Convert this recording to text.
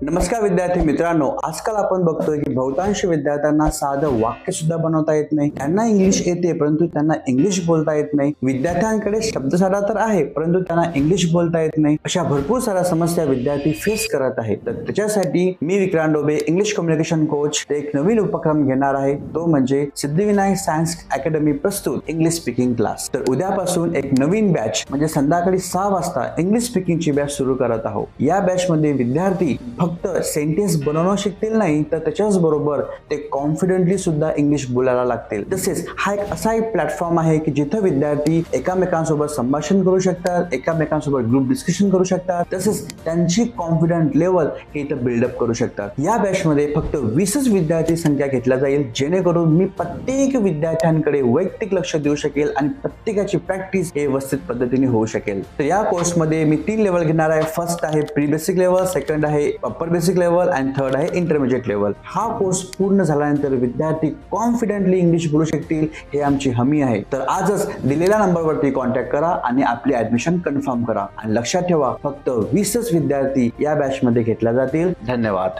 नमस्कार विद्यार्थी मित्रांनो, आजकाल आपण बघतोय की बहुतांश विद्यार्थ्यांना साधं वाक्य सुद्धा बनवता येत नाही। त्यांना इंग्लिश येते परंतु त्यांना इंग्लिश बोलता येत नाही। विद्यार्थ्यांकडे शब्दसाठा तर आहे परंतु त्यांना इंग्लिश बोलता येत नाही। अशा भरपूर साऱ्या समस्या विद्यार्थी फेस करत आहेत। तर त्याच्यासाठी मी विक्रांत डोबे इंग्लिश कम्युनिकेशन कोच एक नवीन उपक्रम घेणार आहे, तो म्हणजे सिद्धिविनायक सायन्स अकॅडमी प्रस्तुत इंग्लिश स्पीकिंग क्लास। तर उद्यापासून एक नवीन बॅच म्हणजे संध्याकाळी 6 वाजता इंग्लिश स्पीकिंगची बॅच सुरू करत आहोत। या बॅच मध्ये विद्यार्थी फक्त सेंटेन्स बनवणं शिकतील नाही तर त्याच्याच बरोबर ते कॉन्फिडेंटली सुद्धा इंग्लिश बोलायला लागतील। तसेच हा एक असा एक प्लॅटफॉर्म आहे की जिथे विद्यार्थी एकमेकांसोबत संभाषण करू शकतात, एकमेकांसोबत ग्रुप डिस्कशन करू शकतात, तसेच त्यांची कॉन्फिडंट लेवल हे इथे बिल्डअप करू शकतात। या बॅच मध्ये फक्त 20च विद्यार्थी संख्या घेतल्या जाईल, जेणेकरून मी प्रत्येक विद्यार्थ्यांकडे वैयक्तिक लक्ष देऊ शकेल आणि प्रत्येकाची प्रॅक्टिस हे व्यवस्थित पद्धतीने होऊ शकेल। तर या कोर्स मध्ये मी 3 लेवल घेणार आहे। फर्स्ट आहे प्री बेसिक लेवल, सेकंड आहे अपर बेसिक लेवल आणि थर्ड आहे इंटरमिजिएट लेवल। हा कोर्स पूर्ण झाल्यानंतर विद्यार्थी कॉन्फिडेंटली इंग्लिश बोलू शकतील हे आमची हमी आहे। तर आजच दिलेल्या नंबरवरती कॉन्टॅक्ट करा आणि आपली ऍडमिशन कन्फर्म करा। आणि लक्षात ठेवा, फक्त 20च विद्यार्थी या बॅच मध्ये घेतल्या जातील। धन्यवाद।